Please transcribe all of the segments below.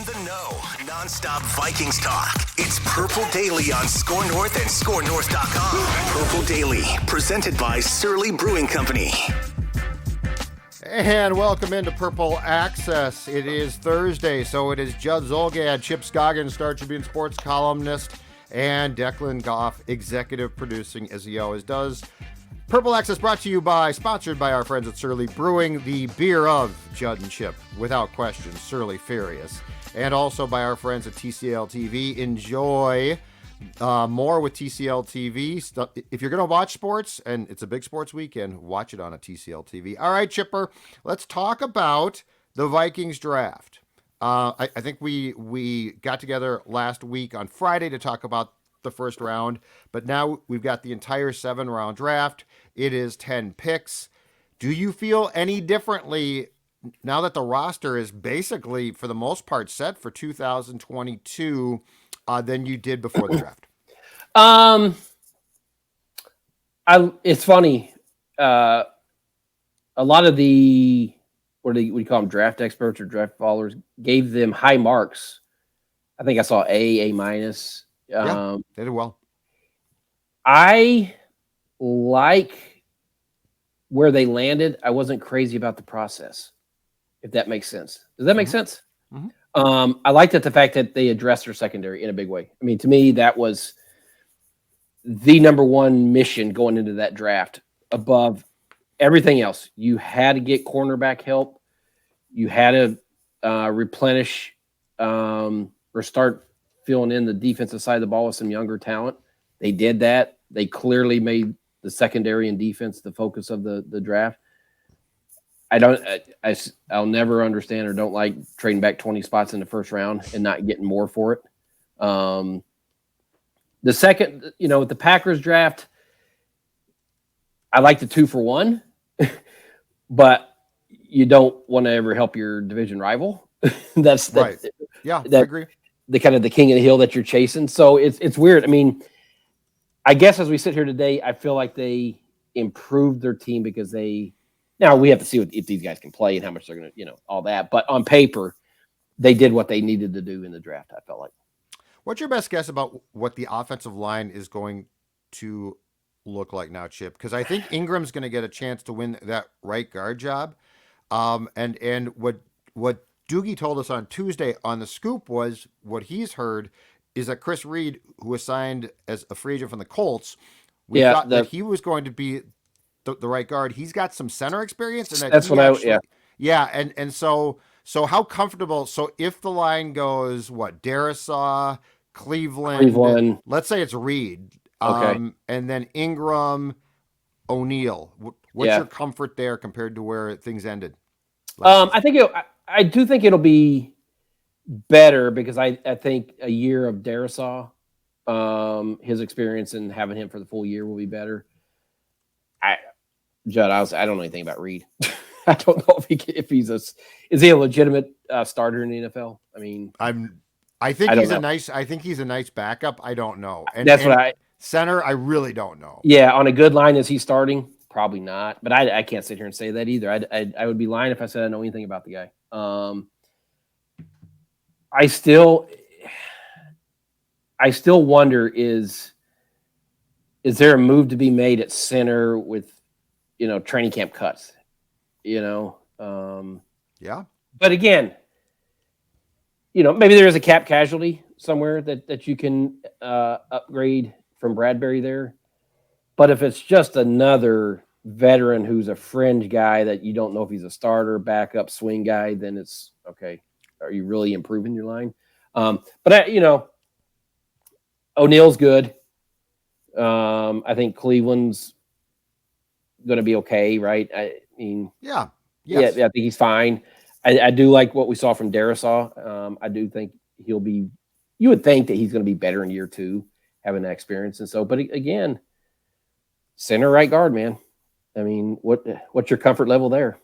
in the know, nonstop Vikings talk. It's Purple Daily on Score North and ScoreNorth.com. Purple Daily, presented by Surly Brewing Company. And welcome into Purple Access. It is Thursday, so it is Judd Zolgad, Chip Scoggins, Star Tribune sports columnist, and Declan Goff, executive producing, as he always does. Purple Access sponsored by our friends at Surly Brewing, the beer of Judd and Chip, without question, Surly Furious. And also by our friends at TCL TV. Enjoy more with TCL TV. If you're going to watch sports, and it's a big sports weekend, watch it on a TCL TV. All right, Chipper, let's talk about the Vikings draft. I think we got together last week on Friday to talk about the first round, but now we've got the entire 7-round draft. It is 10 picks. Do you feel any differently now that the roster is basically, for the most part, set for 2022 than you did before the draft? It's funny. A lot of the what do you call them, draft experts or draft followers, gave them high marks. I think I saw A minus. Yeah, they did well. I like where they landed. I wasn't crazy about the process, if that makes sense. Does that make sense? Mm-hmm. I liked the fact that they addressed their secondary in a big way. I mean, to me, that was the number one mission going into that draft above everything else. You had to get cornerback help. You had to replenish or start filling in the defensive side of the ball with some younger talent. They did that. They clearly made the secondary and defense the focus of the draft. I'll never understand or don't like trading back 20 spots in the first round and not getting more for it. The second, with the Packers draft, I like the 2-for-1, but you don't want to ever help your division rival. That's right. Yeah, I agree. The kind of the king of the hill that you're chasing. So it's weird. I mean, I guess as we sit here today, I feel like they improved their team because now we have to see if these guys can play and how much they're going to, all that. But on paper, they did what they needed to do in the draft, I felt like. What's your best guess about what the offensive line is going to look like now, Chip? Because I think Ingram's going to get a chance to win that right guard job. And what Doogie told us on Tuesday on the Scoop was what he's heard is that Chris Reed, who was signed as a free agent from the Colts, we thought that he was going to be the right guard. He's got some center experience, and and so how comfortable? So if the line goes Darisaw, Cleveland, let's say it's Reed, and then Ingram, O'Neal. What's your comfort there compared to where things ended? I do think it'll be better because I think a year of Darisaw, his experience and having him for the full year will be better. Judd, I don't know anything about Reed. I don't know if he's is he a legitimate starter in the NFL? I mean, I think he's a nice backup. I don't know. Center, I really don't know. Yeah, on a good line, is he starting? Probably not. But I can't sit here and say that either. I would be lying if I said I know anything about the guy. I still wonder is there a move to be made at center with training camp cuts? Yeah. But again, maybe there is a cap casualty somewhere that you can upgrade from Bradbury there. But if it's just another veteran who's a fringe guy that you don't know if he's a starter, backup, swing guy, then it's okay. Are you really improving your line? But O'Neal's good. I think Cleveland's going to be okay, right? I mean, yeah, I think he's fine. I do like what we saw from Darisaw. I do think he'll be. You would think that he's going to be better in year 2, having that experience, and so. But again, center, right guard, man. I mean, what's your comfort level there?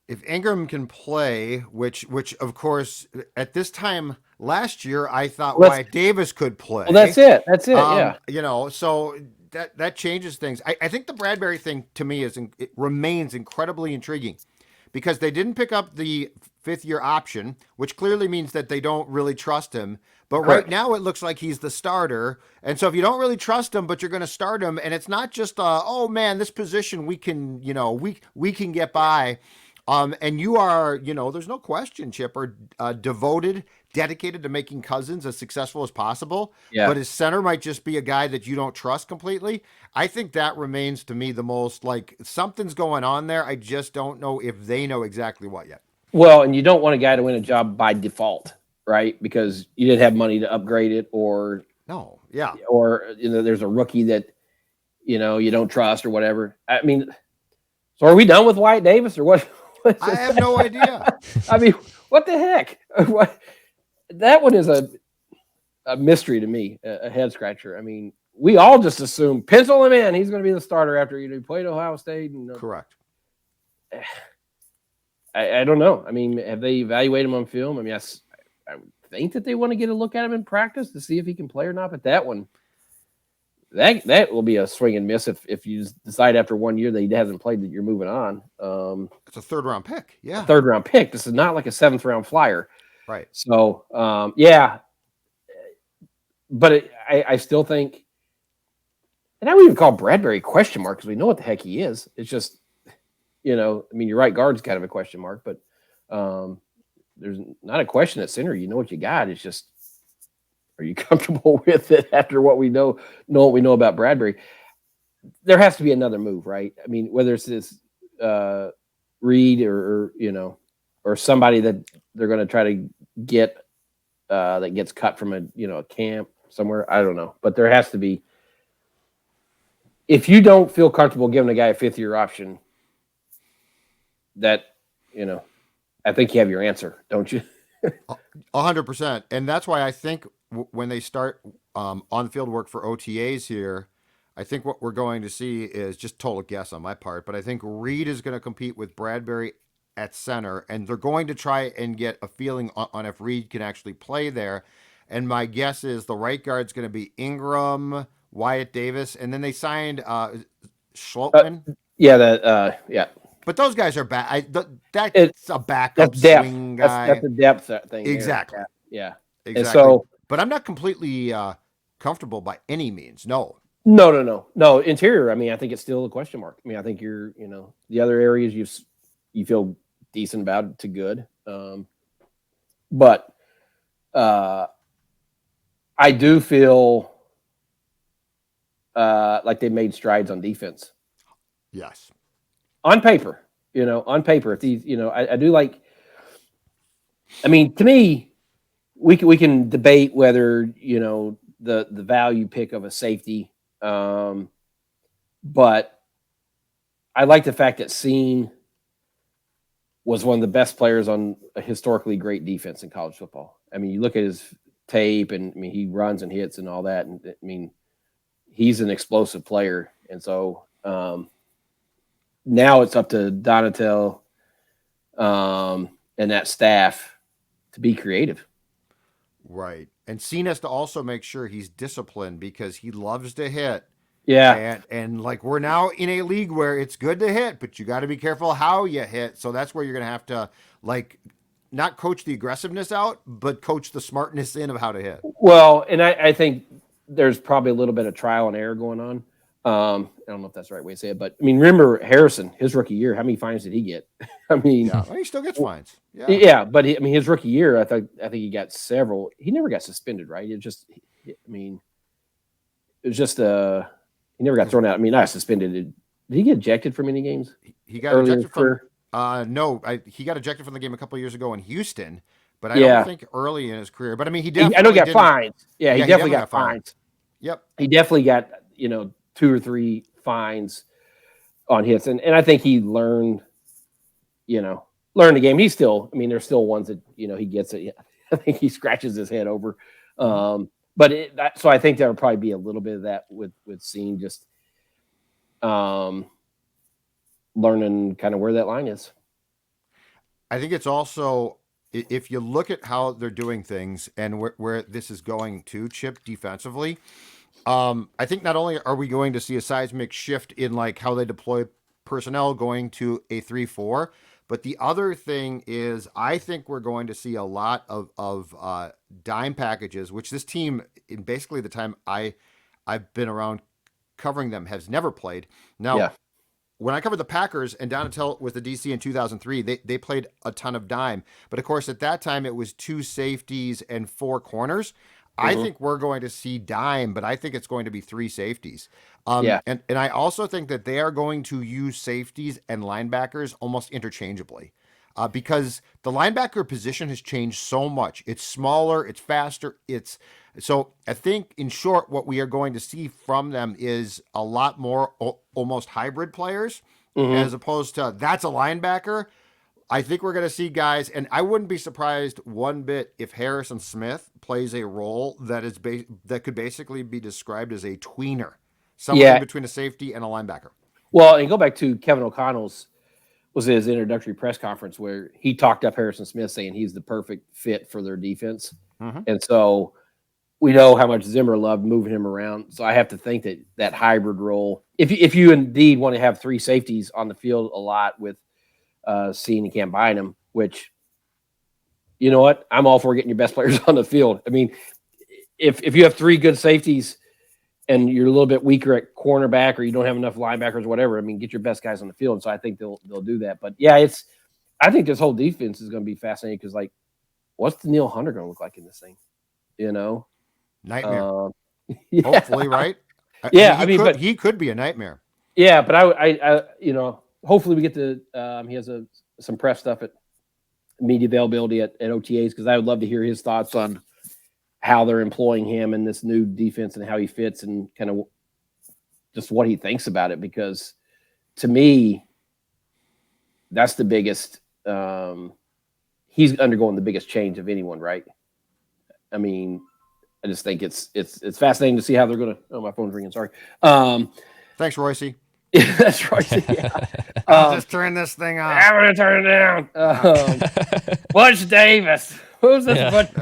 If Ingram can play, which of course at this time last year I thought Wyatt Davis could play. Well, that's it. Yeah. So that changes things. I think the Bradbury thing to me it remains incredibly intriguing because they didn't pick up the fifth-year option, which clearly means that they don't really trust him. But right now it looks like he's the starter. And so if you don't really trust him, but you're going to start him, and it's not just, oh, man, this position we can, we can get by. And you are, there's no question, Chip, are devoted, dedicated to making Cousins as successful as possible. Yeah. But his center might just be a guy that you don't trust completely. I think that remains to me the most, like, something's going on there. I just don't know if they know exactly what yet. Well, and you don't want a guy to win a job by default, right? Because you didn't have money to upgrade it, or there's a rookie that you don't trust or whatever. I mean, so are we done with Wyatt Davis or what? I have no idea. I mean, what the heck? That one is a mystery to me, a head scratcher. I mean, we all just assume pencil him in. He's going to be the starter after he played Ohio State. Correct. I don't know. I mean, have they evaluated him on film? I mean, I would think that they want to get a look at him in practice to see if he can play or not. But that one, that will be a swing and miss if you decide after 1 year that he hasn't played that you're moving on. It's a third-round pick. Yeah. A third-round pick. This is not like a seventh-round flyer. Right. So, yeah. But I still think, and I would even call Bradbury a question mark because we know what the heck he is. It's just, I mean, your right guard's kind of a question mark, but there's not a question at center. You know what you got. It's just, are you comfortable with it after what we know what we know about Bradbury? There has to be another move, right? I mean, whether it's this Reed or somebody that they're going to try to get that gets cut from a camp somewhere. I don't know, but there has to be. If you don't feel comfortable giving a guy a fifth-year option, that I think you have your answer, don't you? 100%, and that's why I think when they start on-field work for OTAs here, I think what we're going to see is just total guess on my part, but I think Reed is going to compete with Bradbury at center, and they're going to try and get a feeling on if Reed can actually play there. And my guess is the right guard's going to be Ingram, Wyatt Davis, and then they signed Schlotman. Yeah. But those guys are back. That's a backup swing guy. That's a depth thing. Exactly. Yeah. Exactly. And so, but I'm not completely comfortable by any means. No. Interior. I mean, I think it's still a question mark. I mean, I think you're, the other areas you feel decent about to good. But I do feel like they made strides on defense. Yes. On paper, if these, I do like, I mean, to me, we can debate whether, the value pick of a safety. But I like the fact that Cine was one of the best players on a historically great defense in college football. I mean, you look at his tape and I mean, he runs and hits and all that. And I mean, he's an explosive player. And so, now it's up to Donatel and that staff to be creative. Right. And Cine has to also make sure he's disciplined because he loves to hit. Yeah. And like we're now in a league where it's good to hit, but you got to be careful how you hit. So that's where you're going to have to like not coach the aggressiveness out, but coach the smartness in of how to hit. Well, and I think there's probably a little bit of trial and error going on. I don't know if that's the right way to say it, but I mean, remember Harrison, his rookie year, how many fines did he get? I mean, he still gets fines. But his rookie year, I think he got several. He never got suspended, right? It was just he never got thrown out. I mean, not suspended. Did he get ejected from any games? He got ejected from. No, he got ejected from the game a couple of years ago in Houston, but I don't think early in his career. But I mean, he definitely. I know he got fines. Yeah, he definitely got fines. Yep, he definitely got 2 or 3 fines on hits. And I think he learned the game. He's still, I mean, there's still ones that, he gets it. I think he scratches his head over. So I think there will probably be a little bit of that with Cine just learning kind of where that line is. I think it's also, if you look at how they're doing things and where this is going to, Chip, defensively, I think not only are we going to see a seismic shift in like how they deploy personnel going to a 3-4, But the other thing is, I think we're going to see a lot of dime packages, which this team, in basically the time I've been around covering them, has never played. Now, Yeah. when I covered the Packers and Donatel was the DC in 2003, they played a ton of dime. But of course, at that time, it was 2 safeties and 4 corners. I think we're going to see dime, but I think it's going to be 3 safeties. Yeah. And I also think that they are going to use safeties and linebackers almost interchangeably. Because the linebacker position has changed so much. It's smaller, it's faster, so I think, in short, what we are going to see from them is a lot more almost hybrid players, as opposed to that's a linebacker. I think we're going to see guys, and I wouldn't be surprised one bit if Harrison Smith plays a role that could basically be described as a tweener, somewhere in between a safety and a linebacker. Well, and go back to Kevin O'Connell's his introductory press conference where he talked up Harrison Smith, saying he's the perfect fit for their defense, and so we know how much Zimmer loved moving him around. So I have to think that hybrid role, if you indeed want to have 3 safeties on the field a lot with Cine and can't bind them, which, you know what, I'm all for getting your best players on the field. I mean, if you have 3 good safeties and you're a little bit weaker at cornerback or you don't have enough linebackers or whatever, I mean, get your best guys on the field. And so I think they'll do that. But yeah, I think this whole defense is going to be fascinating because, like, what's Danielle Hunter going to look like in this thing? You know, nightmare. Yeah. Hopefully, right? Yeah, but he could be a nightmare. Yeah, but I hopefully we get to he has some press stuff at media availability at OTAs, because I would love to hear his thoughts on how they're employing him in this new defense and how he fits and kind of just what he thinks about it. Because to me, that's the biggest. He's undergoing the biggest change of anyone, right? I mean, I just think it's fascinating to see how they're going to. Oh, my phone's ringing. Sorry. Thanks, Royce. Yeah, that's right. Yeah. I'll just turn this thing on. I'm going to turn it down. Butch Davis. Who's this? Yeah. Butch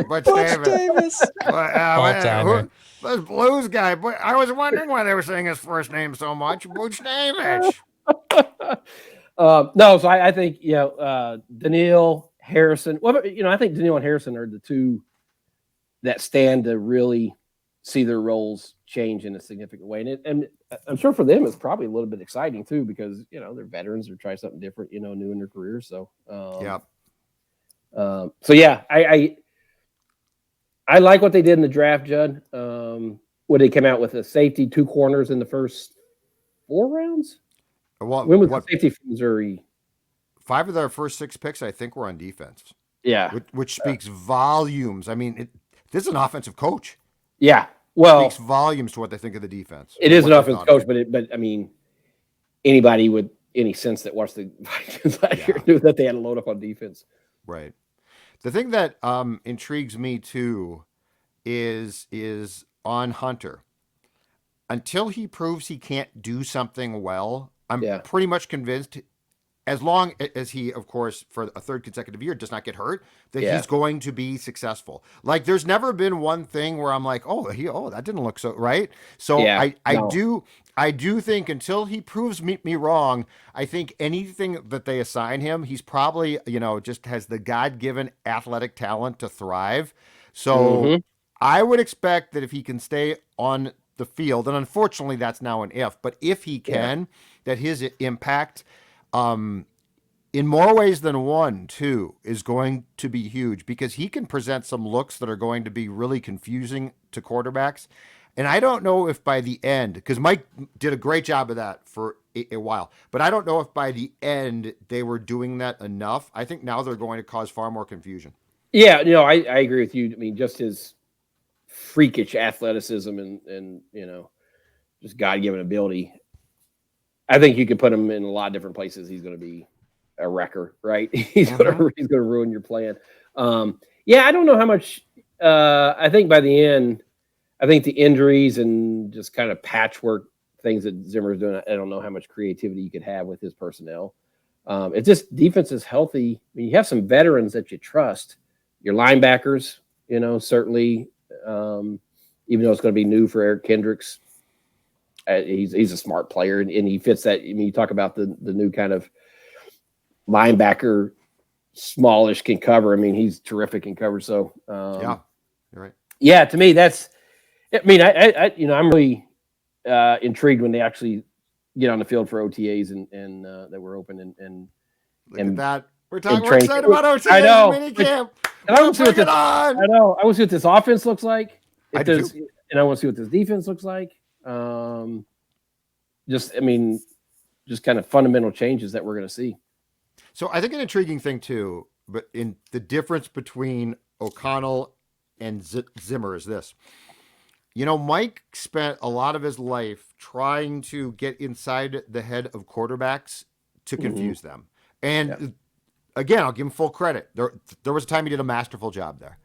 Davis. All-timer. This Blues guy. But I was wondering why they were saying his first name so much. Butch Davis. No, so I think, Danielle, Harrison. Well, I think Danielle and Harrison are the 2 that stand to really see their roles change in a significant way. And I'm sure for them, it's probably a little bit exciting too, because, they're veterans, they're trying something different, new in their career. So, I like what they did in the draft, Judd. What they came out with a safety, 2 corners in the first 4 rounds. When was the safety from Missouri? 5 of their first 6 picks, I think, were on defense. Yeah, which speaks volumes. I mean, this is an offensive coach. Yeah, well, speaks volumes to what they think of the defense. It is an offensive coach, but I mean, anybody with any sense that watched the Vikings last year knew that they had to load up on defense. Right. The thing that intrigues me too is on Hunter. Until he proves he can't do something well, I'm pretty much convinced, as long as he, of course, for a 3rd consecutive year does not get hurt, that he's going to be successful. Like, there's never been one thing where I'm like, that didn't look so right. So I do think until he proves me wrong, I think anything that they assign him, he's probably, just has the God-given athletic talent to thrive. So I would expect that if he can stay on the field, and unfortunately that's now an if, but if he can, that his impact, in more ways than one, too, is going to be huge, because he can present some looks that are going to be really confusing to quarterbacks. And I don't know if by the end, because Mike did a great job of that for a while, but I don't know if by the end they were doing that enough. I think now they're going to cause far more confusion. Yeah, I agree with you. I mean, just his freakish athleticism and just God-given ability. I think you could put him in a lot of different places. He's going to be a wrecker, right? He's going to ruin your plan. I don't know how much. I think by the end, I think the injuries and just kind of patchwork things that Zimmer's doing, I don't know how much creativity you could have with his personnel. It's just defense is healthy. I mean, you have some veterans that you trust. Your linebackers, certainly, even though it's going to be new for Eric Kendricks, he's a smart player, and he fits that. I mean, you talk about the new kind of linebacker, smallish, can cover. I mean, he's terrific in cover. So yeah, you're right. Yeah, to me, that's. I mean, I'm really intrigued when they actually get on the field for OTAs and that were open and look at that. We're excited about OTAs I know. and minicamp. And I want to see what Bring it on. I know. I want to see what this offense looks like. I do too. And I want to see what this defense looks like. Just kind of fundamental changes that we're going to see. So I think an intriguing thing too, but in the difference between O'Connell and Zimmer is this. You know, Mike spent a lot of his life trying to get inside the head of quarterbacks to confuse them. And again, I'll give him full credit. There was a time he did a masterful job there.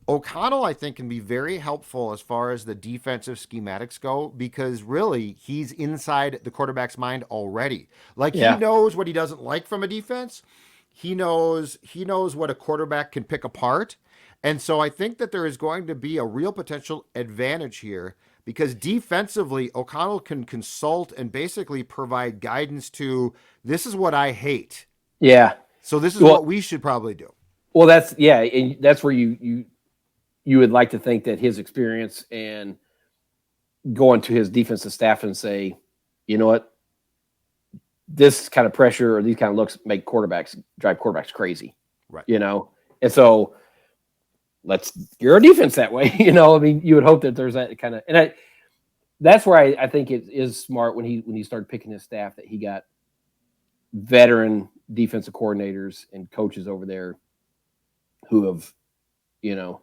O'Connell, I think, can be very helpful as far as the defensive schematics go, because really he's inside the quarterback's mind already. Like he knows what he doesn't like from a defense. He knows what a quarterback can pick apart. And so I think that there is going to be a real potential advantage here, because defensively, O'Connell can consult and basically provide guidance to, this is what I hate. Yeah. So this is what we should probably do. Well, and that's where you would like to think that his experience and going to his defensive staff and say, you know what, this kind of pressure or these kind of looks drive quarterbacks crazy. Right. You know? And so let's gear our defense that way. You know, I mean, you would hope that there's that kind of, and that's where I think it is smart when he started picking his staff, that he got veteran defensive coordinators and coaches over there who have, you know,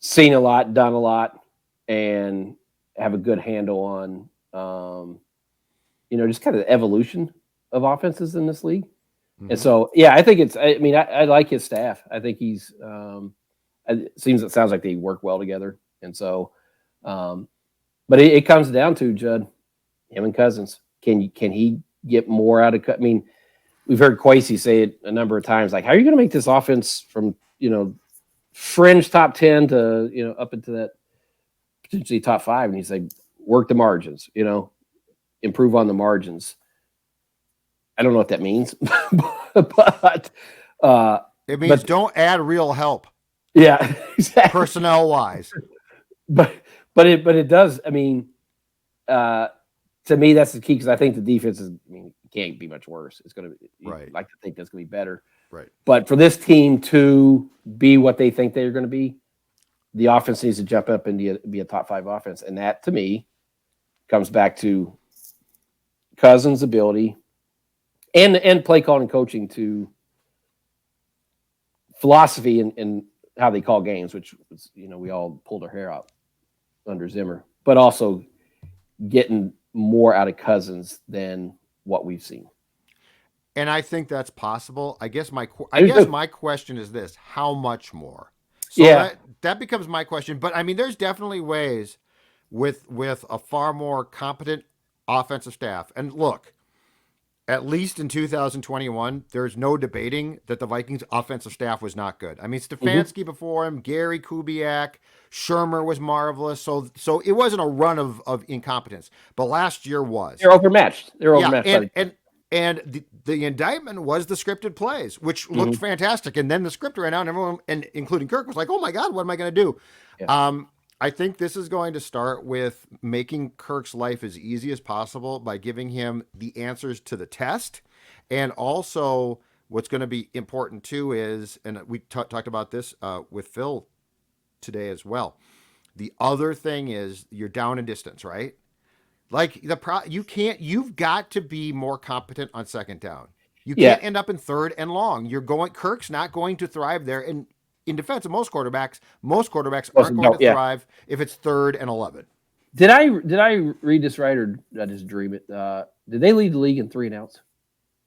seen a lot, done a lot, and have a good handle on, you know, just kind of the evolution of offenses in this league. Mm-hmm. And so, I think I like his staff. I think he's, it sounds like they work well together. And so, but it comes down to Judd, him and Cousins. Can he get more out of? I mean, we've heard Kwesi say it a number of times. Like, how are you going to make this offense from, you know, fringe top 10 to, you know, up into that potentially top 5? And he's like, work the margins, you know, improve on the margins. I don't know what that means, but it means don't add real help. Yeah, exactly. Personnel wise. But it does. I mean, to me, that's the key, because I think the defense can't be much worse. It's going to be, right. Like to think that's going to be better. Right. But for this team to be what they think they're going to be, the offense needs to jump up and be a top 5 offense. And that, to me, comes back to Cousins' ability and play calling and coaching, to philosophy and how they call games, which was, you know, we all pulled our hair out under Zimmer, but also getting more out of Cousins than what we've seen. And I think that's possible. I guess my question is this: how much more? So that becomes my question. But I mean, there's definitely ways with a far more competent offensive staff. And look, at least in 2021, there's no debating that the Vikings offensive staff was not good. I mean, Stefanski before him, Gary Kubiak, Shermer was marvelous. So it wasn't a run of incompetence, but last year was. They're overmatched. And the indictment was the scripted plays, which looked fantastic. And then the script ran out, and everyone, and including Kirk, was like, "Oh my God, what am I going to do?" Yeah. I think this is going to start with making Kirk's life as easy as possible by giving him the answers to the test. And also what's going to be important too is, and we talked about this with Phil today as well. The other thing is you're down in distance, right? Like you've got to be more competent on second down. You can't end up in third and long. Kirk's not going to thrive there. And in defense of most quarterbacks aren't going to thrive if it's 3rd and 11. Did I read this right, or did I just dream it? Did they lead the league in 3 and outs?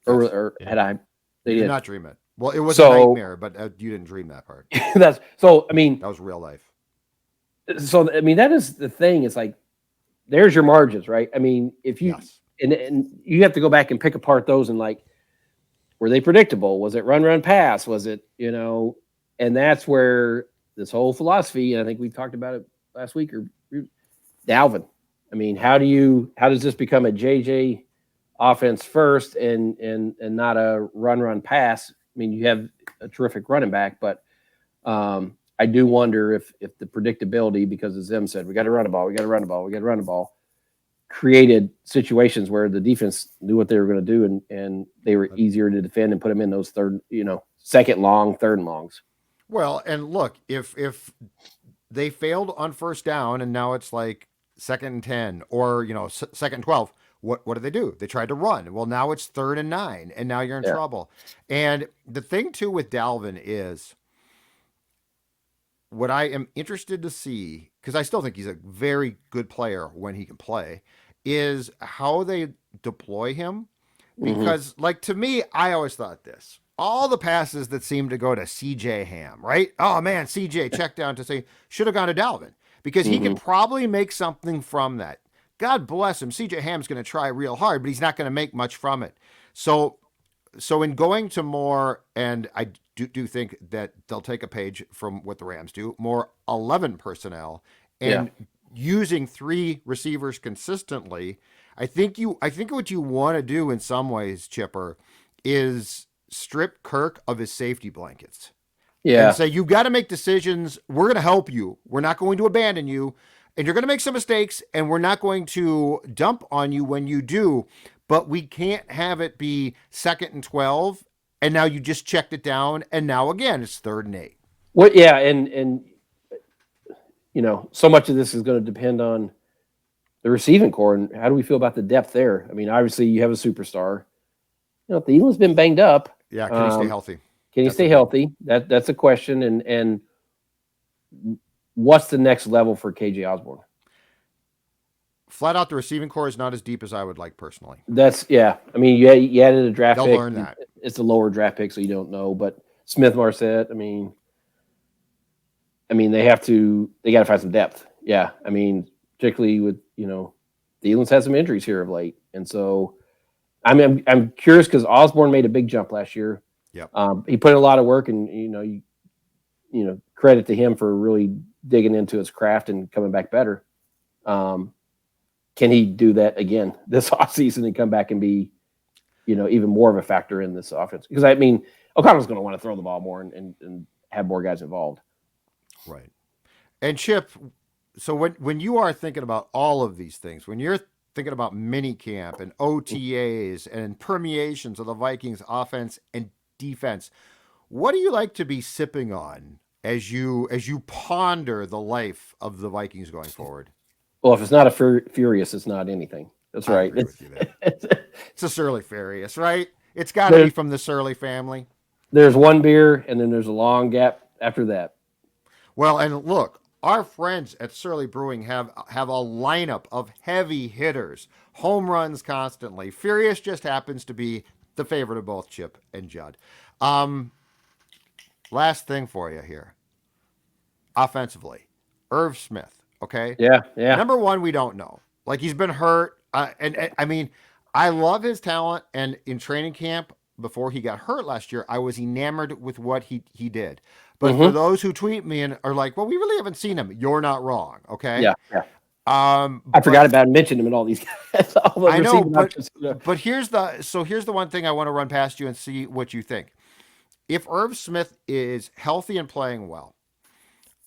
Or had I? They did not dream it. Well, it was a nightmare, but you didn't dream that part. That was real life. So I mean, that is the thing. It's like, there's your margins, right? I mean, if you and you have to go back and pick apart those, and like, were they predictable? Was it run pass? Was it, you know? And that's where this whole philosophy, and I think we talked about it last week, or Dalvin. I mean, how does this become a JJ offense first and not a run pass. I mean, you have a terrific running back, but I do wonder if the predictability, because as Zim said, we got to run the ball, created situations where the defense knew what they were going to do, and they were easier to defend and put them in those second long, third and longs. Well, and look, if they failed on first down and now it's like 2nd and 10 or, 2nd and 12, what do they do? They tried to run. Well, now it's 3rd and 9 and now you're in trouble. And the thing too with Dalvin is what I am interested to see, because I still think he's a very good player when he can play, is how they deploy him. Because to me, I always thought this. All the passes that seem to go to CJ Ham, right? Oh man, CJ check down to say should have gone to Dalvin because he can probably make something from that. God bless him. CJ Ham's going to try real hard, but he's not going to make much from it. So in going to more, and I do think that they'll take a page from what the Rams do, more 11 personnel and using 3 receivers consistently. I think what you want to do in some ways, Chipper, is strip Kirk of his safety blankets. Yeah. And say, you've got to make decisions. We're going to help you. We're not going to abandon you. And you're going to make some mistakes, and we're not going to dump on you when you do. But we can't have it be 2nd and 12, and now you just checked it down, and now again it's 3rd and 8. Well, yeah, and so much of this is going to depend on the receiving core, and how do we feel about the depth there? I mean, obviously you have a superstar. If the Eagles been banged up, can he stay healthy? Can he stay healthy? That's a question. And what's the next level for KJ Osborne? Flat out, the receiving core is not as deep as I would like personally. I mean, you added a draft pick. They'll learn that. It's a lower draft pick, so you don't know. But Smith Marset, I mean, they got to find some depth. Yeah, I mean, particularly with the Eagles had some injuries here of late, and so I'm curious because Osborne made a big jump last year. Yep. He put in a lot of work, and credit to him for really digging into his craft and coming back better. Can he do that again this offseason and come back and be, even more of a factor in this offense? Because O'Connell's going to want to throw the ball more and have more guys involved. Right. And Chip, so when you are thinking about all of these things, when you're thinking about mini camp and OTAs and permeations of the Vikings offense and defense, what do you like to be sipping on as you ponder the life of the Vikings going forward? Well, if it's not a Furious, it's not anything. That's right. It's a Surly Furious, right? It's got to be from the Surly family. There's one beer, and then there's a long gap after that. Well, and look, our friends at Surly Brewing have a lineup of heavy hitters, home runs constantly. Furious just happens to be the favorite of both Chip and Judd. Last thing for you here. Offensively, Irv Smith. Okay. Yeah. Number one, we don't know. He's been hurt. And I mean, I love his talent. And in training camp, before he got hurt last year, I was enamored with what he did. But for those who tweet me and are like, well, we really haven't seen him. You're not wrong. Okay. Yeah. I forgot about mentioning him in all these guys. I know, but here's the one thing I want to run past you and see what you think. If Irv Smith is healthy and playing well,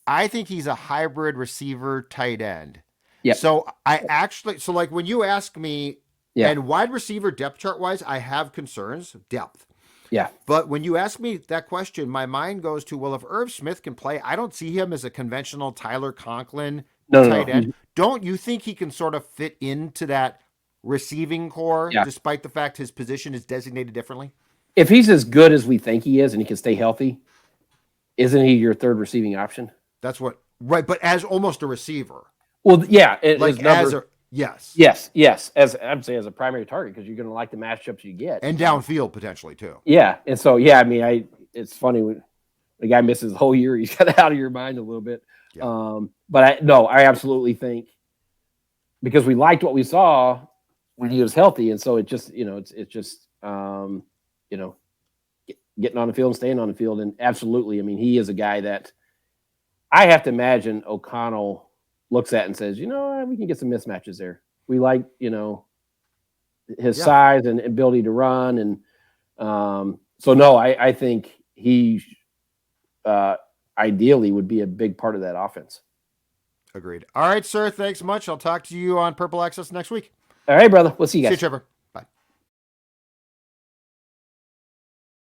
I think he's a hybrid receiver tight end. Yeah. So when you ask me, and wide receiver depth chart wise, I have concerns, depth. Yeah. But when you ask me that question, my mind goes to, well, if Irv Smith can play, I don't see him as a conventional Tyler Conklin tight end. Don't you think he can sort of fit into that receiving core, despite the fact his position is designated differently? If he's as good as we think he is and he can stay healthy, isn't he your third receiving option? That's right. But as almost a receiver. Well, yeah. Yes. As I'd say, as a primary target, because you're going to like the matchups you get. And downfield potentially too. Yeah. And so, it's funny when the guy misses the whole year, he's kind of out of your mind a little bit. Yeah. But I absolutely think because we liked what we saw when he was healthy. And so it just, it's just, getting on the field and staying on the field. And absolutely, he is a guy that I have to imagine O'Connell looks at and says, we can get some mismatches there. We like, his size and ability to run. And so, no, I think he ideally would be a big part of that offense. Agreed. All right, sir. Thanks much. I'll talk to you on Purple Access next week. All right, brother. We'll see you guys. See you, Trevor.